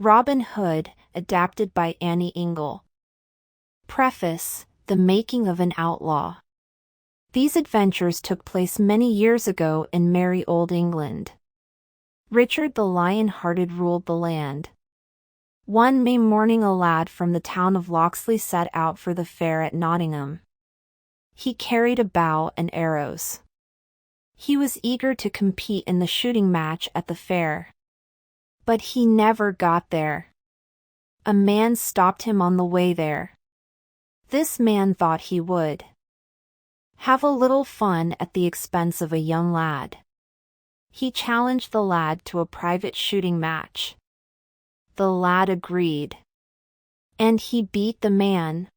Robin Hood, adapted by Annie Ingle. Preface: The Making of an Outlaw. These adventures took place many years ago in merry old England. Richard the Lion-Hearted ruled the land. One May morning a lad from the town of Locksley set out for the fair at Nottingham. He carried a bow and arrows. He was eager to compete in the shooting match at the fair. But he never got there. A man stopped him on the way there. This man thought he would have a little fun at the expense of a young lad. He challenged the lad to a private shooting match. The lad agreed. And he beat the man,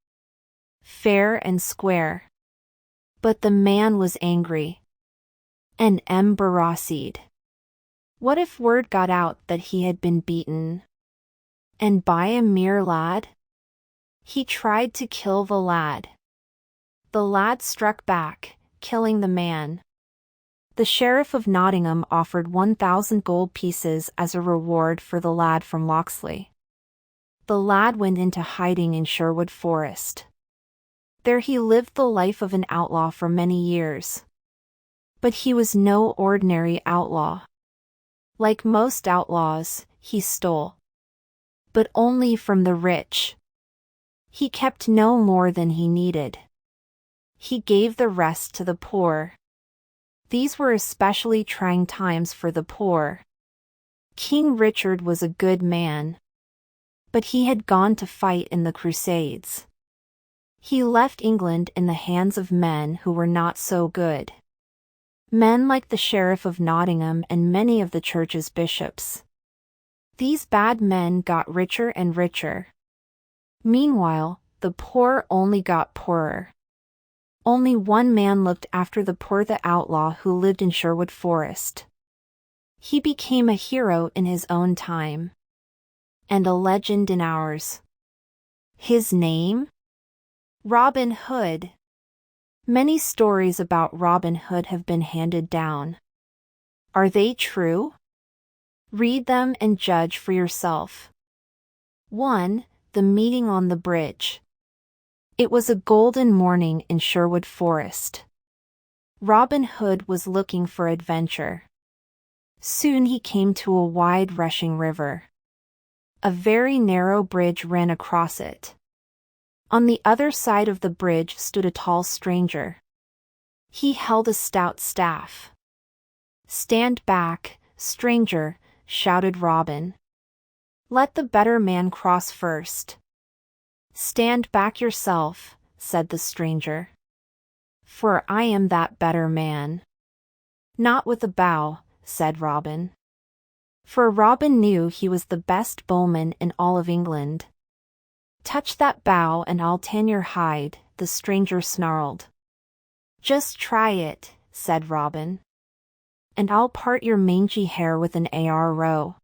fair and square. But the man was angry and embarrassed. What if word got out that he had been beaten? And by a mere lad? He tried to kill the lad. The lad struck back, killing the man. The Sheriff of Nottingham offered 1,000 gold pieces as a reward for the lad from Locksley. The lad went into hiding in Sherwood Forest. There he lived the life of an outlaw for many years. But he was no ordinary outlaw. Like most outlaws, he stole. But only from the rich. He kept no more than he needed. He gave the rest to the poor. These were especially trying times for the poor. King Richard was a good man. But he had gone to fight in the Crusades. He left England in the hands of men who were not so good. Men like the Sheriff of Nottingham and many of the church's bishops. These bad men got richer and richer. Meanwhile, the poor only got poorer. Only one man looked after the poor, the outlaw who lived in Sherwood Forest. He became a hero in his own time. And a legend in ours. His name? Robin Hood. Many stories about Robin Hood have been handed down. Are they true? Read them and judge for yourself. 1. The Meeting on the Bridge. It was a golden morning in Sherwood Forest. Robin Hood was looking for adventure. Soon he came to a wide rushing river. A very narrow bridge ran across it. On the other side of the bridge stood a tall stranger. He held a stout staff. "Stand back, stranger," shouted Robin. "Let the better man cross first." "Stand back yourself," said the stranger. "For I am that better man." "Not with a bow," said Robin. For Robin knew he was the best bowman in all of England. "Touch that bow and I'll tan your hide," the stranger snarled. "Just try it," said Robin. "And I'll part your mangy hair with an arrow."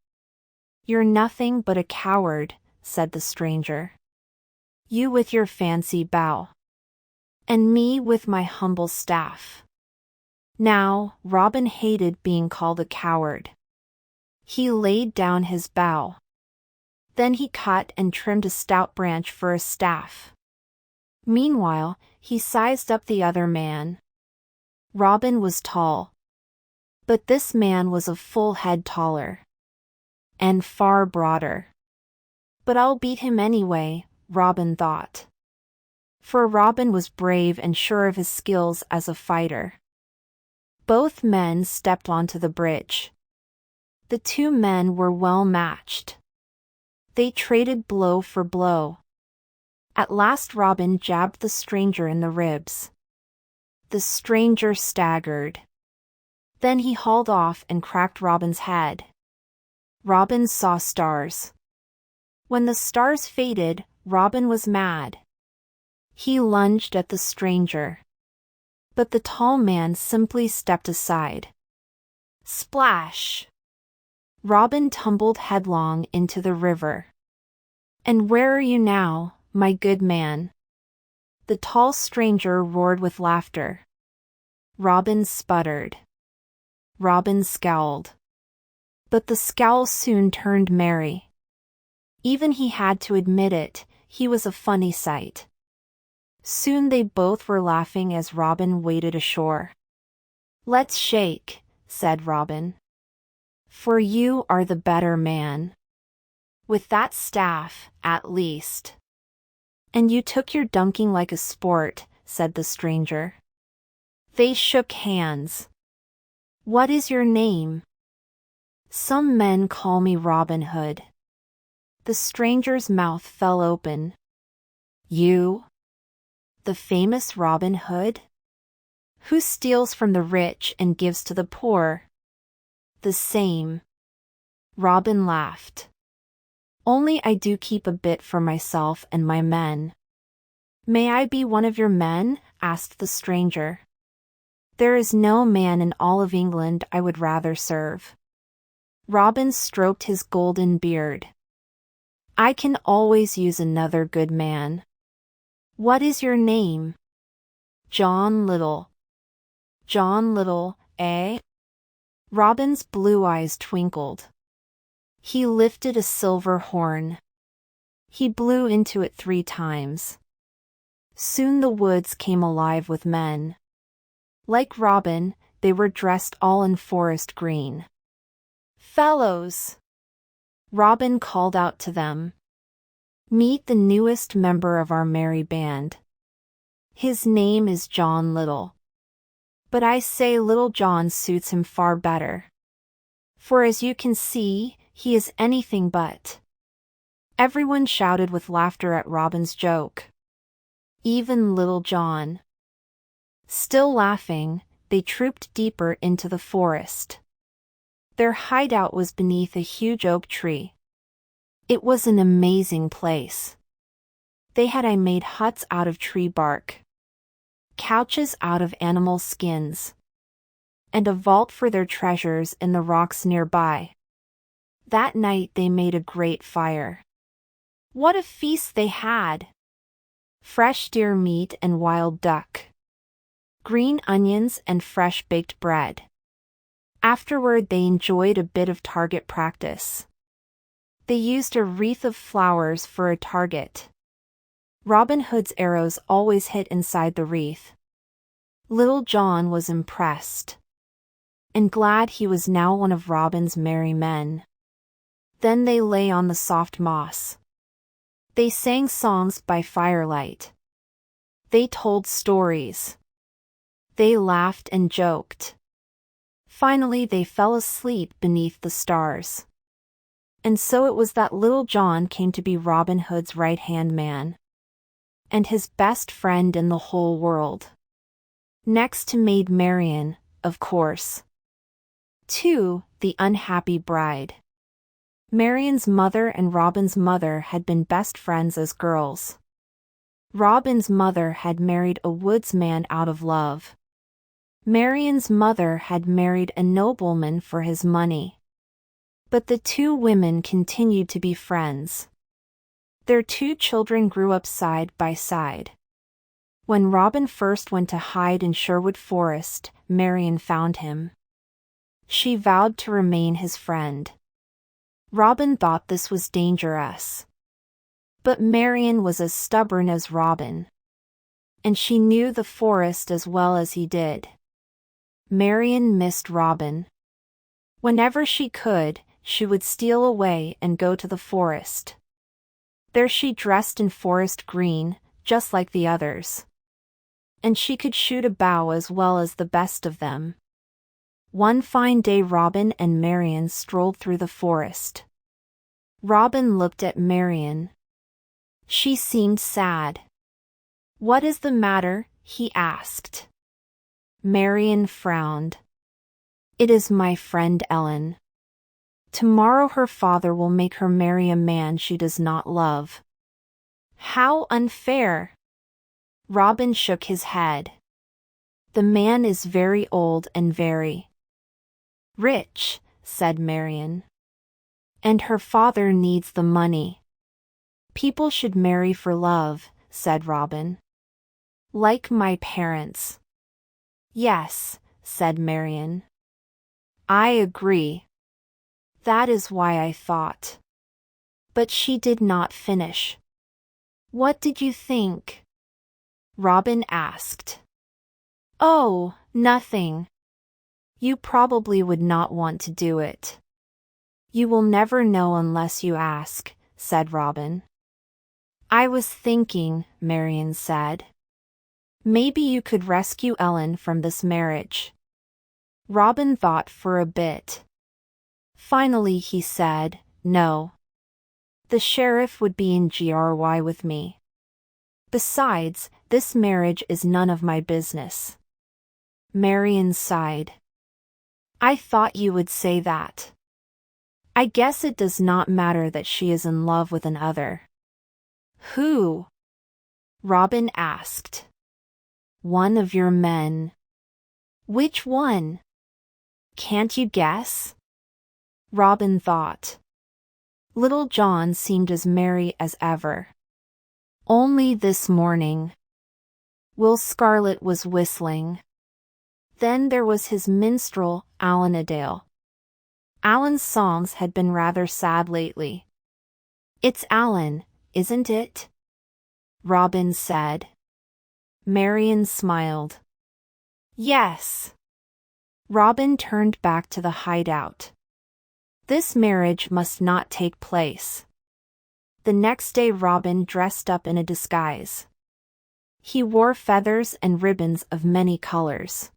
"You're nothing but a coward," said the stranger. "You with your fancy bow. And me with my humble staff." Now, Robin hated being called a coward. He laid down his bow. Then he cut and trimmed a stout branch for a staff. Meanwhile, he sized up the other man. Robin was tall. But this man was a full head taller. And far broader. "But I'll beat him anyway," Robin thought. For Robin was brave and sure of his skills as a fighter. Both men stepped onto the bridge. The two men were well matched. They traded blow for blow. At last Robin jabbed the stranger in the ribs. The stranger staggered. Then he hauled off and cracked Robin's head. Robin saw stars. When the stars faded, Robin was mad. He lunged at the stranger. But the tall man simply stepped aside. Splash! Robin tumbled headlong into the river. "And where are you now, my good man?" The tall stranger roared with laughter. Robin sputtered. Robin scowled. But the scowl soon turned merry. Even he had to admit it, he was a funny sight. Soon they both were laughing as Robin waded ashore. "Let's shake," said Robin. "For you are the better man. With that staff, at least." "And you took your dunking like a sport," said the stranger. They shook hands. "What is your name?" "Some men call me Robin Hood." The stranger's mouth fell open. "You? The famous Robin Hood? Who steals from the rich and gives to the poor?" "The same." Robin laughed. "Only I do keep a bit for myself and my men." "May I be one of your men?" asked the stranger. "There is no man in all of England I would rather serve." Robin stroked his golden beard. "I can always use another good man." "What is your name?" "John Little." "John Little, eh?" Robin's blue eyes twinkled. He lifted a silver horn. He blew into it 3 times. Soon the woods came alive with men. Like Robin, they were dressed all in forest green. "Fellows!" Robin called out to them. "Meet the newest member of our merry band. His name is John Little. But I say Little John suits him far better. For as you can see, he is anything but." Everyone shouted with laughter at Robin's joke. Even Little John. Still laughing, they trooped deeper into the forest. Their hideout was beneath a huge oak tree. It was an amazing place. They had made huts out of tree bark, couches out of animal skins, and a vault for their treasures in the rocks nearby. That night they made a great fire. What a feast they had! Fresh deer meat and wild duck, green onions and fresh baked bread. Afterward they enjoyed a bit of target practice. They used a wreath of flowers for a target. Robin Hood's arrows always hit inside the wreath. Little John was impressed, and glad he was now one of Robin's merry men. Then they lay on the soft moss. They sang songs by firelight. They told stories. They laughed and joked. Finally they fell asleep beneath the stars. And so it was that Little John came to be Robin Hood's right-hand man, and his best friend in the whole world. Next to Maid Marian, of course. 2. The unhappy bride. Marian's mother and Robin's mother had been best friends as girls. Robin's mother had married a woodsman out of love. Marian's mother had married a nobleman for his money. But the 2 women continued to be friends. Their 2 children grew up side by side. When Robin first went to hide in Sherwood Forest, Marian found him. She vowed to remain his friend. Robin thought this was dangerous. But Marian was as stubborn as Robin. And she knew the forest as well as he did. Marian missed Robin. Whenever she could, she would steal away and go to the forest. There she dressed in forest green, just like the others. And she could shoot a bow as well as the best of them. One fine day Robin and Marian strolled through the forest. Robin looked at Marian. She seemed sad. "What is the matter?" he asked. Marian frowned. "It is my friend Ellen. Tomorrow her father will make her marry a man she does not love." "How unfair!" Robin shook his head. "The man is very old and very rich," said Marian. "And her father needs the money." "People should marry for love," said Robin. "Like my parents." "Yes," said Marian. "I agree. That is why I thought." But she did not finish. What did you think? Robin asked. Oh, nothing. You probably would not want to do it. You will never know unless you ask, said Robin. I was thinking, Marian said. Maybe you could rescue Ellen from this marriage. Robin thought for a bit. Finally he said, no. The sheriff would be in GRY with me. Besides, this marriage is none of my business. Marian sighed. I thought you would say that. I guess it does not matter that she is in love with another. Who? Robin asked. One of your men. Which one? Can't you guess? Robin thought. Little John seemed as merry as ever. Only this morning. Will Scarlet was whistling. Then there was his minstrel, Alan-a-Dale. Alan's songs had been rather sad lately. It's Alan, isn't it? Robin said. Marian smiled. Yes. Robin turned back to the hideout. This marriage must not take place. The next day Robin dressed up in a disguise. He wore feathers and ribbons of many colors.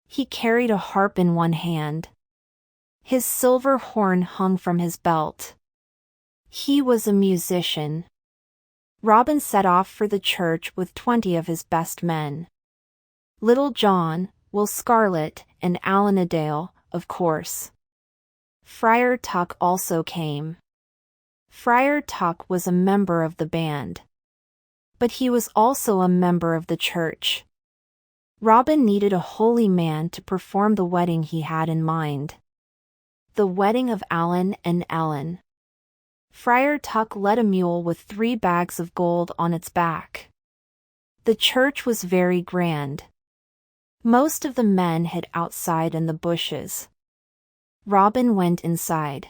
He carried a harp in one hand. His silver horn hung from his belt. He was a musician. Robin set off for the church with 20 of his best men. Little John, Will Scarlet, and Alan-a-Dale, of course. Friar Tuck also came. Friar Tuck was a member of the band. But he was also a member of the church. Robin needed a holy man to perform the wedding he had in mind. The wedding of Alan and Ellen. Friar Tuck led a mule with 3 bags of gold on its back. The church was very grand. Most of the men hid outside in the bushes. Robin went inside.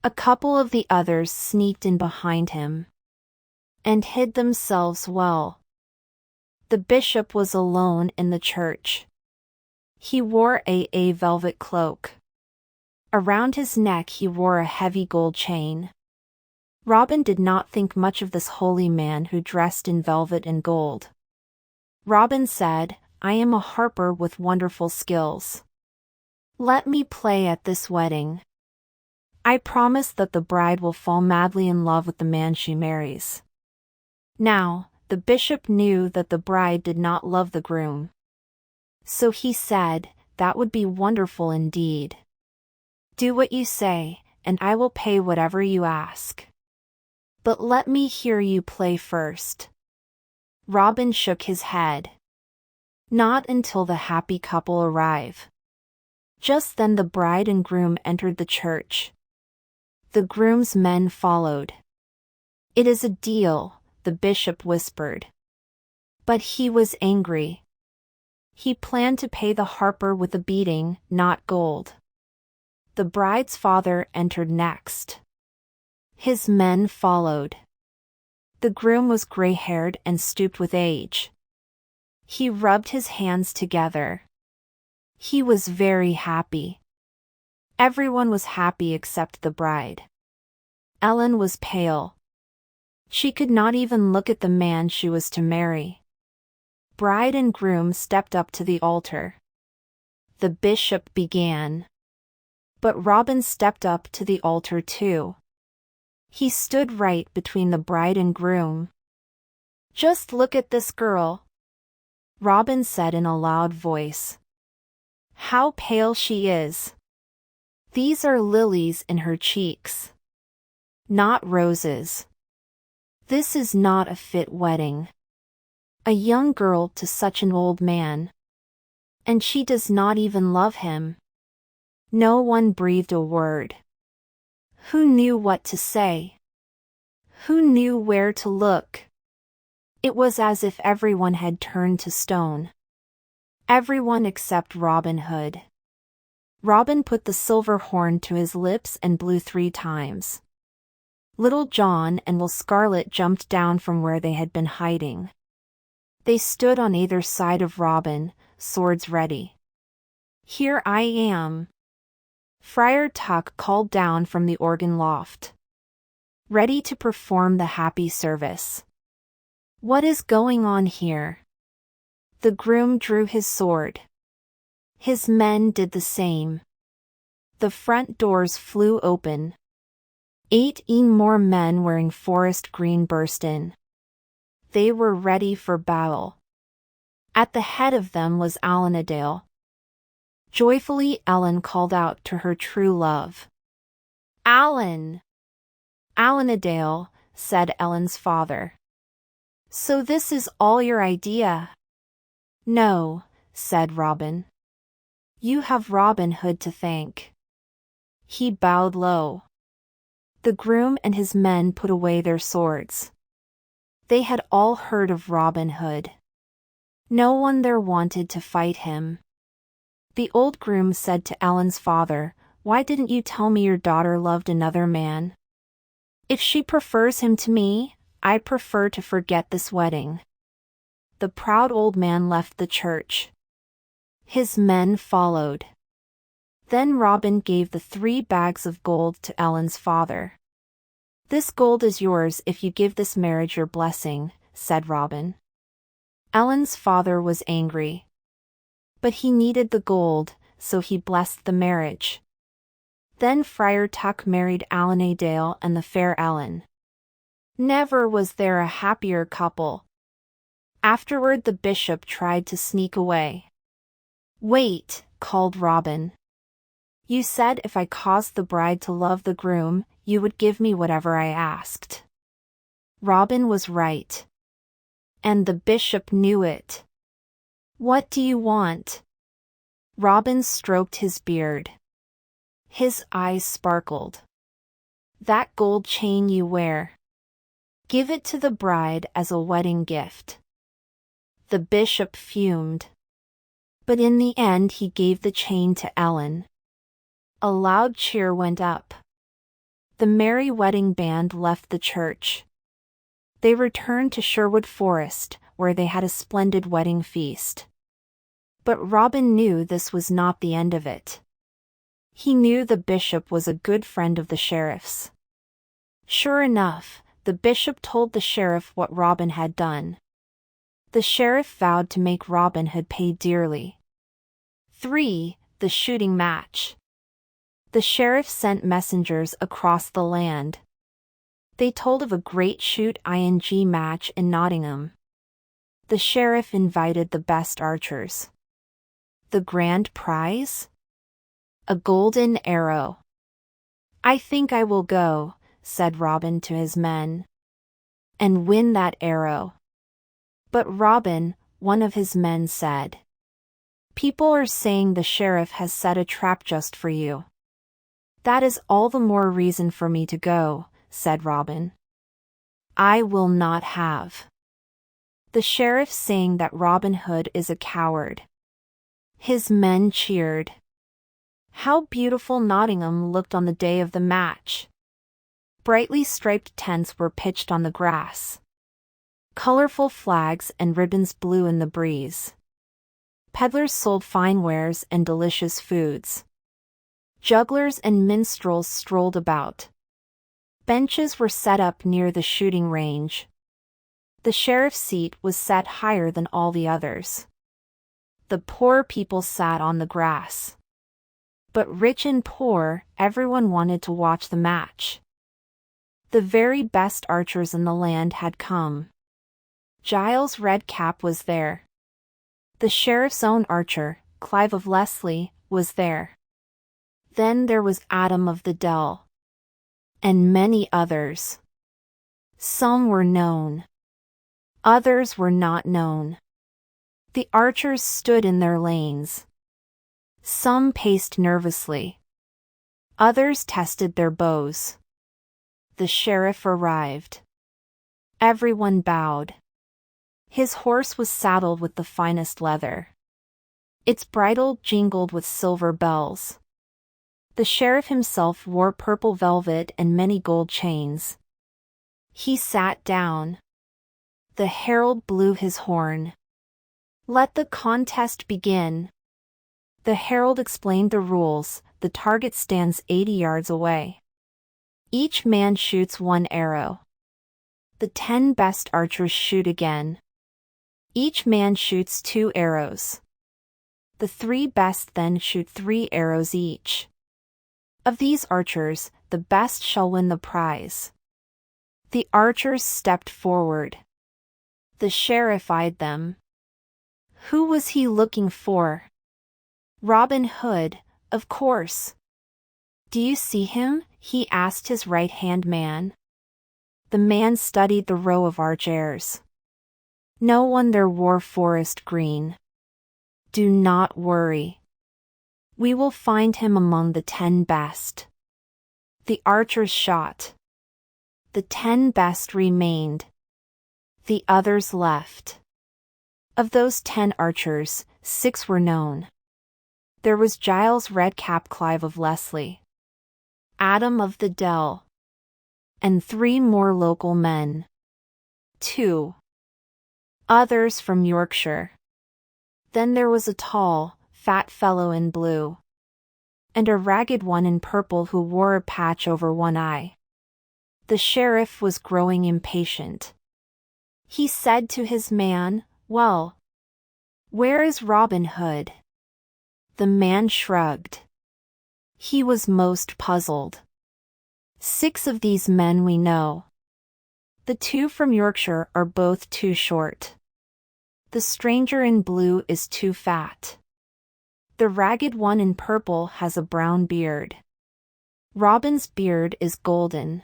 A couple of the others sneaked in behind him and hid themselves well. The bishop was alone in the church. He wore a velvet cloak. Around his neck he wore a heavy gold chain. Robin did not think much of this holy man who dressed in velvet and gold. Robin said, I am a harper with wonderful skills. Let me play at this wedding. I promise that the bride will fall madly in love with the man she marries. Now, the bishop knew that the bride did not love the groom. So he said, that would be wonderful indeed. Do what you say, and I will pay whatever you ask. But let me hear you play first. Robin shook his head. Not until the happy couple arrive. Just then the bride and groom entered the church. The groom's men followed. It is a deal, the bishop whispered. But he was angry. He planned to pay the harper with a beating, not gold. The bride's father entered next. His men followed. The groom was gray-haired and stooped with age. He rubbed his hands together. He was very happy. Everyone was happy except the bride. Ellen was pale. She could not even look at the man she was to marry. Bride and groom stepped up to the altar. The bishop began. But Robin stepped up to the altar too. He stood right between the bride and groom. Just look at this girl, Robin said in a loud voice. How pale she is. These are lilies in her cheeks. Not roses. This is not a fit wedding. A young girl to such an old man. And she does not even love him. No one breathed a word. Who knew what to say? Who knew where to look? It was as if everyone had turned to stone. Everyone except Robin Hood. Robin put the silver horn to his lips and blew 3 times. Little John and Will Scarlet jumped down from where they had been hiding. They stood on either side of Robin, swords ready. "Here I am," Friar Tuck called down from the organ loft. "Ready to perform the happy service." "What is going on here?" The groom drew his sword. His men did the same. The front doors flew open. 18 more men wearing forest green burst in. They were ready for battle. At the head of them was Alanadale. Joyfully Ellen called out to her true love. "Alan!" "Alanadale," said Ellen's father. "So this is all your idea?" "No," said Robin. "You have Robin Hood to thank." He bowed low. The groom and his men put away their swords. They had all heard of Robin Hood. No one there wanted to fight him. The old groom said to Ellen's father, "Why didn't you tell me your daughter loved another man? If she prefers him to me, I prefer to forget this wedding." The proud old man left the church. His men followed. Then Robin gave the 3 bags of gold to Ellen's father. "This gold is yours if you give this marriage your blessing," said Robin. Ellen's father was angry. But he needed the gold, so he blessed the marriage. Then Friar Tuck married Alanadale and the fair Ellen. Never was there a happier couple. Afterward the bishop tried to sneak away. "Wait," called Robin. "You said if I caused the bride to love the groom, you would give me whatever I asked." Robin was right. And the bishop knew it. "What do you want?" Robin stroked his beard. His eyes sparkled. "That gold chain you wear. Give it to the bride as a wedding gift." The bishop fumed. But in the end he gave the chain to Ellen. A loud cheer went up. The merry wedding band left the church. They returned to Sherwood Forest, where they had a splendid wedding feast. But Robin knew this was not the end of it. He knew the bishop was a good friend of the sheriff's. Sure enough, the bishop told the sheriff what Robin had done. The sheriff vowed to make Robin Hood pay dearly. 3. The shooting match. The sheriff sent messengers across the land. They told of a great shoot-ing match in Nottingham. The sheriff invited the best archers. The grand prize? A golden arrow. "I think I will go," said Robin to his men, "and win that arrow." But Robin, one of his men, said, "People are saying the sheriff has set a trap just for you." "That is all the more reason for me to go," said Robin. "I will not have." The sheriff saying that Robin Hood is a coward. His men cheered. How beautiful Nottingham looked on the day of the match. Brightly striped tents were pitched on the grass. Colorful flags and ribbons blew in the breeze. Peddlers sold fine wares and delicious foods. Jugglers and minstrels strolled about. Benches were set up near the shooting range. The sheriff's seat was set higher than all the others. The poor people sat on the grass. But rich and poor, everyone wanted to watch the match. The very best archers in the land had come. Giles Redcap was there. The sheriff's own archer, Clive of Leslie, was there. Then there was Adam of the Dell. And many others. Some were known. Others were not known. The archers stood in their lanes. Some paced nervously. Others tested their bows. The sheriff arrived. Everyone bowed. His horse was saddled with the finest leather. Its bridle jingled with silver bells. The sheriff himself wore purple velvet and many gold chains. He sat down. The herald blew his horn. Let the contest begin. The herald explained the rules. The target stands 80 yards away. Each man shoots one arrow. The 10 best archers shoot again. Each man shoots 2 arrows. The 3 best then shoot 3 arrows each. Of these archers, the best shall win the prize. The archers stepped forward. The sheriff eyed them. Who was he looking for? Robin Hood, of course. Do you see him? He asked his right-hand man. The man studied the row of archers. No one there wore forest green. Do not worry. We will find him among the 10 best. The archers shot. The 10 best remained. The others left. Of those 10 archers, 6 were known. There was Giles Redcap Clive of Leslie, Adam of the Dell, and 3 more local men. 2 others from Yorkshire. Then there was a tall, fat fellow in blue, and a ragged one in purple who wore a patch over one eye. The sheriff was growing impatient. He said to his man, "Well, where is Robin Hood?" The man shrugged. He was most puzzled. 6 of these men we know. The 2 from Yorkshire are both too short. The stranger in blue is too fat. The ragged one in purple has a brown beard. Robin's beard is golden.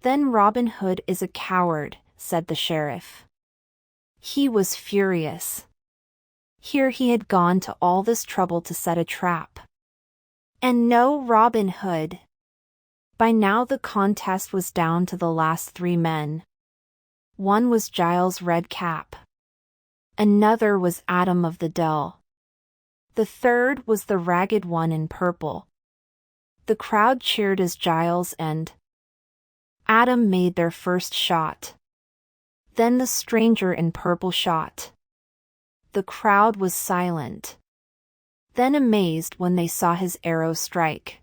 Then Robin Hood is a coward, said the sheriff. He was furious. Here he had gone to all this trouble to set a trap. And no Robin Hood. By now the contest was down to the last 3 men. One was Giles Redcap. Another was Adam of the Dell. The third was the ragged one in purple. The crowd cheered as Giles and Adam made their first shot. Then the stranger in purple shot. The crowd was silent. Then amazed when they saw his arrow strike.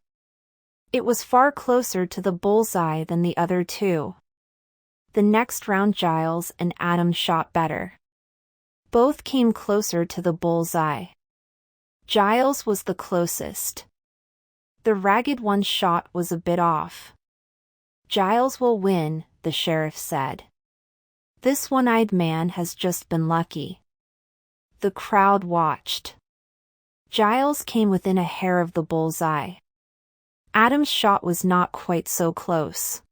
It was far closer to the bullseye than the other 2. The next round Giles and Adam shot better. Both came closer to the bullseye. Giles was the closest. The ragged one's shot was a bit off. Giles will win, the sheriff said. This one-eyed man has just been lucky. The crowd watched. Giles came within a hair of the bullseye. Adam's shot was not quite so close.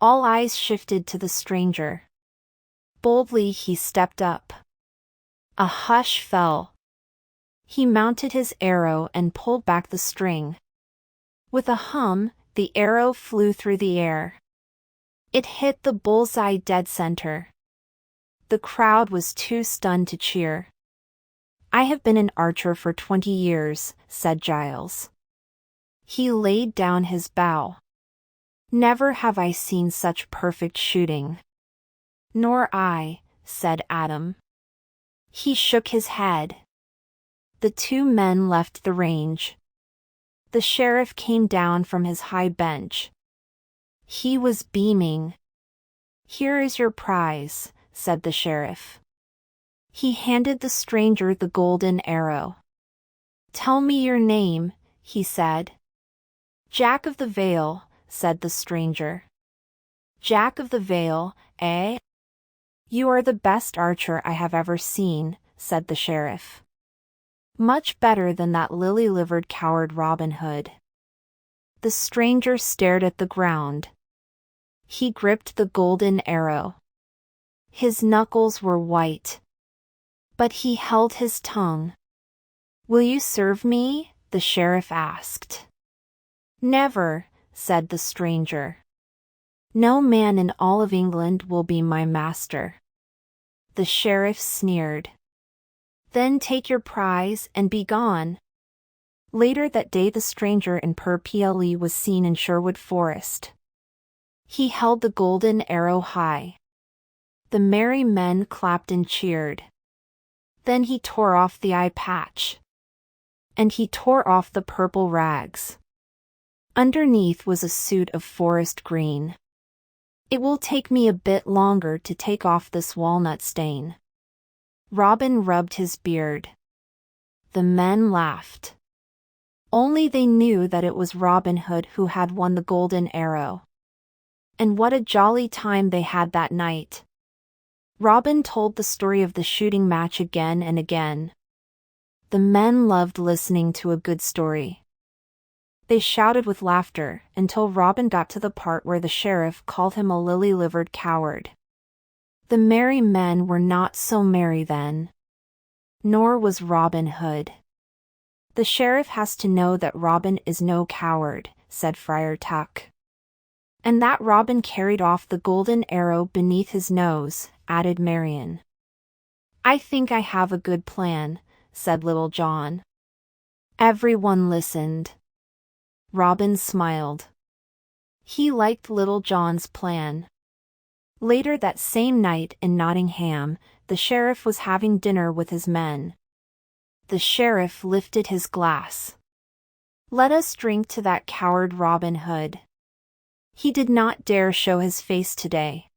All eyes shifted to the stranger. Boldly he stepped up. A hush fell. He mounted his arrow and pulled back the string. With a hum, the arrow flew through the air. It hit the bullseye dead center. The crowd was too stunned to cheer. I have been an archer for 20 years, said Giles. He laid down his bow. Never have I seen such perfect shooting. Nor I, said Adam. He shook his head. The 2 men left the range. The sheriff came down from his high bench. He was beaming. Here is your prize, said the sheriff. He handed the stranger the golden arrow. Tell me your name, he said. Jack of the Vale, said the stranger. Jack of the Vale, eh? You are the best archer I have ever seen, said the sheriff. Much better than that lily-livered coward Robin Hood. The stranger stared at the ground. He gripped the golden arrow. His knuckles were white. But he held his tongue. Will you serve me? The sheriff asked. Never, said the stranger. No man in all of England will be my master. The sheriff sneered. Then take your prize and be gone. Later that day the stranger in purple was seen in Sherwood Forest. He held the golden arrow high. The merry men clapped and cheered. Then he tore off the eye patch. And he tore off the purple rags. Underneath was a suit of forest green. It will take me a bit longer to take off this walnut stain. Robin rubbed his beard. The men laughed. Only they knew that it was Robin Hood who had won the golden arrow. And what a jolly time they had that night. Robin told the story of the shooting match again and again. The men loved listening to a good story. They shouted with laughter until Robin got to the part where the sheriff called him a lily-livered coward. The merry men were not so merry then. Nor was Robin Hood. The sheriff has to know that Robin is no coward, said Friar Tuck. And that Robin carried off the golden arrow beneath his nose, added Marion. I think I have a good plan, said Little John. Everyone listened. Robin smiled. He liked Little John's plan. Later that same night in Nottingham, the sheriff was having dinner with his men. The sheriff lifted his glass. Let us drink to that coward Robin Hood. He did not dare show his face today.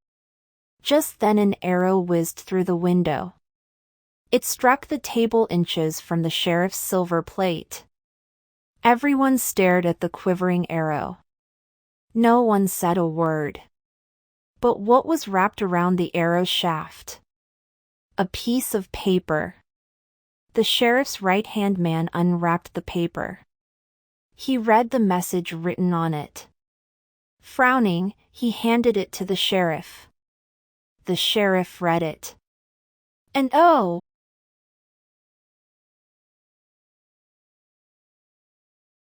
Just then an arrow whizzed through the window. It struck the table inches from the sheriff's silver plate. Everyone stared at the quivering arrow. No one said a word. But what was wrapped around the arrow's shaft? A piece of paper. The sheriff's right-hand man unwrapped the paper. He read the message written on it. Frowning, he handed it to the sheriff. The sheriff read it. And oh,